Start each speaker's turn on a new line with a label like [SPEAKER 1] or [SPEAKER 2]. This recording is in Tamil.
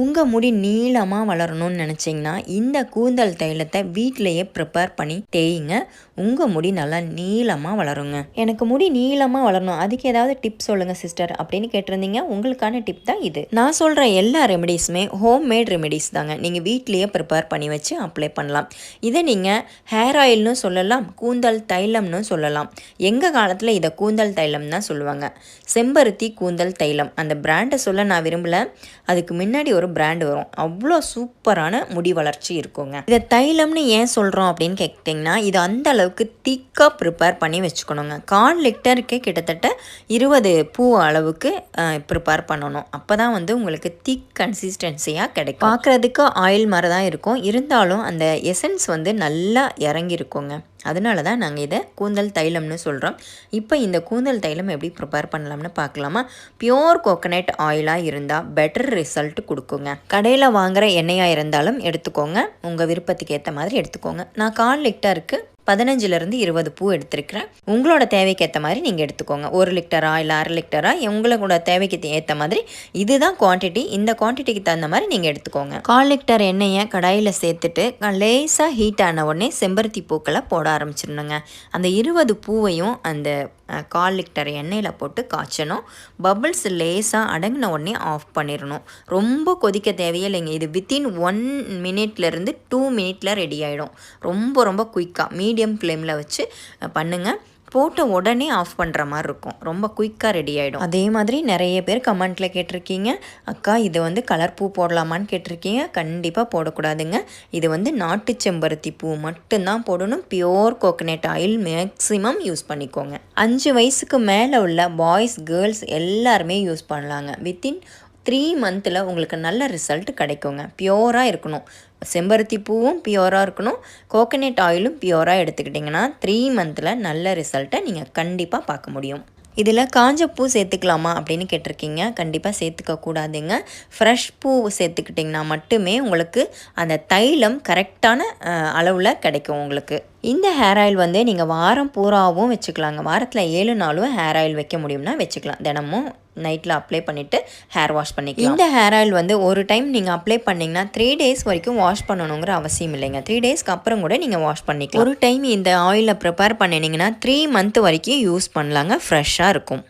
[SPEAKER 1] உங்கள் முடி நீளமாக வளரணும்னு நினச்சிங்கன்னா இந்த கூந்தல் தைலத்தை வீட்டிலையே ப்ரிப்பேர் பண்ணி தேயுங்க. உங்கள் முடி நல்லா நீளமாக வளருங்க. எனக்கு முடி நீளமாக வளரணும், அதுக்கு ஏதாவது டிப்ஸ் சொல்லுங்கள் சிஸ்டர் அப்படின்னு கேட்டிருந்தீங்க. உங்களுக்கான டிப் தான் இது. நான் சொல்கிற எல்லா ரெமெடிஸுமே ஹோம்மேட் ரெமெடிஸ் தாங்க. நீங்கள் வீட்லேயே ப்ரிப்பேர் பண்ணி வச்சு அப்ளை பண்ணலாம். இதை நீங்கள் ஹேர் ஆயில்னு சொல்லலாம், கூந்தல் தைலம்னு சொல்லலாம். எங்கள் காலத்தில் இதை கூந்தல் தைலம் தான் சொல்லுவாங்க. செம்பருத்தி கூந்தல் தைலம் அந்த பிராண்டை சொல்ல நான் விரும்பலை. அதுக்கு முன்னாடி ஒரு பிராண்டு வரும், அவ்வளோ சூப்பரான முடி வளர்ச்சி இருக்குங்க. இதை தைலம்னு ஏன் சொல்கிறோம் அப்படின்னு கேட்டிங்கன்னா, இது அந்த அளவுக்கு திக்காக ப்ரிப்பேர் பண்ணி வச்சுக்கணுங்க. 1/4 லிட்டருக்கே கிட்டத்தட்ட 20 பூ அளவுக்கு ப்ரிப்பேர் பண்ணணும். அப்போ தான் உங்களுக்கு திக் கன்சிஸ்டன்சியாக கிடைக்கும். பார்க்குறதுக்கு ஆயில் மாதிரி தான் இருக்கும், இருந்தாலும் அந்த எசன்ஸ் நல்லா இறங்கி இருக்குங்க. அதனால தான் நாங்கள் இதை கூந்தல் தைலம்னு சொல்கிறோம். இப்போ இந்த கூந்தல் தைலம் எப்படி ப்ரிப்பேர் பண்ணலாம்னு பார்க்கலாமா? பியோர் கோகனட் ஆயிலாக இருந்தால் பெட்டர் ரிசல்ட் கொடுக்குங்க. கடையில் வாங்குகிற எண்ணெயாக இருந்தாலும் எடுத்துக்கோங்க, உங்கள் விருப்பத்துக்கு ஏற்ற மாதிரி எடுத்துக்கோங்க. நான் 1/4 லிட்டருக்கு 15லேருந்து 20 பூ எடுத்துருக்கிறேன். உங்களோட தேவைக்கு ஏற்ற மாதிரி நீங்கள் எடுத்துக்கோங்க. 1 லிட்டரா இல்லை 1/2 லிட்டரா, உங்களோட தேவைக்கு ஏற்ற மாதிரி இதுதான் குவான்டிட்டி. இந்த குவான்டிட்டிக்கு தகுந்த மாதிரி நீங்கள் எடுத்துக்கோங்க. 1/4 லிட்டர் எண்ணெயை கடாயில் சேர்த்துட்டு லேசாக ஹீட் ஆன உடனே செம்பருத்தி பூக்களை போட ஆரம்பிச்சிடணுங்க. அந்த 20 பூவையும் அந்த 1/4 லிட்டர் எண்ணெயில் போட்டு காய்ச்சணும். பபிள்ஸ் லேசாக அடங்கின உடனே ஆஃப் பண்ணிடணும். ரொம்ப கொதிக்க தேவையே இல்லைங்க. இது வித்தின் 1 மினிட்லேருந்து 2 மினிட்டில் ரெடி ஆகிடும். ரொம்ப குயிக்காக மீடியம் ஃப்ளேமில் வச்சு பண்ணுங்கள். போட்ட உடனே ஆஃப் பண்ணுற மாதிரி இருக்கும். ரொம்ப குயிக்காக ரெடி ஆகிடும். அதே மாதிரி நிறைய பேர் கமெண்ட்டில் கேட்டிருக்கீங்க, அக்கா இது கலர் பூ போடலாமான்னு கேட்டிருக்கீங்க. கண்டிப்பாக போடக்கூடாதுங்க. இது நாட்டு செம்பருத்தி பூ மட்டும்தான் போடணும். Pure coconut oil maximum use பண்ணிக்கோங்க. 5 வயசுக்கு மேலே உள்ள பாய்ஸ் கேர்ள்ஸ் எல்லாருமே யூஸ் பண்ணலாங்க. வித்தின் 3 மந்தில் உங்களுக்கு நல்ல ரிசல்ட் கிடைக்குங்க. பியோராக இருக்கணும், செம்பருத்தி பூவும் பியோராக இருக்கணும், கோகனட் ஆயிலும் பியோராக எடுத்துக்கிட்டிங்கன்னா 3 மந்தில் நல்ல ரிசல்ட்டை நீங்கள் கண்டிப்பாக பார்க்க முடியும். இதில் காஞ்ச பூ சேர்த்துக்கலாமா அப்படின்னு கேட்டிருக்கீங்க. கண்டிப்பாக சேர்த்துக்க கூடாதுங்க. ஃப்ரெஷ் பூ சேர்த்துக்கிட்டிங்கன்னா மட்டுமே உங்களுக்கு அந்த தைலம் கரெக்டான அளவில் கிடைக்கும் உங்களுக்கு. இந்த ஹேர் ஆயில் நீங்கள் வாரம் பூராவும் வச்சுக்கலாங்க. வாரத்தில் 7 நாளும் ஹேர் ஆயில் வைக்க முடியும்னா வச்சுக்கலாம். தினமும் நைட்டில் அப்ளை பண்ணிவிட்டு ஹேர் வாஷ் பண்ணிக்கலாம். இந்த ஹேர் ஆயில் ஒரு டைம் நீங்கள் அப்ளை பண்ணிங்கன்னா 3 டேஸ் வரைக்கும் வாஷ் பண்ணணுங்கிற அவசியம் இல்லைங்க. 3 டேஸ்க்கு அப்புறம் கூட நீங்கள் வாஷ் பண்ணிக்கலாம். ஒரு டைம் இந்த ஆயிலை ப்ரிப்பேர் பண்ணினீங்கன்னா 3 மந்த் வரைக்கும் யூஸ் பண்ணலாங்க. ஃப்ரெஷ்ஷாக இருக்கும்.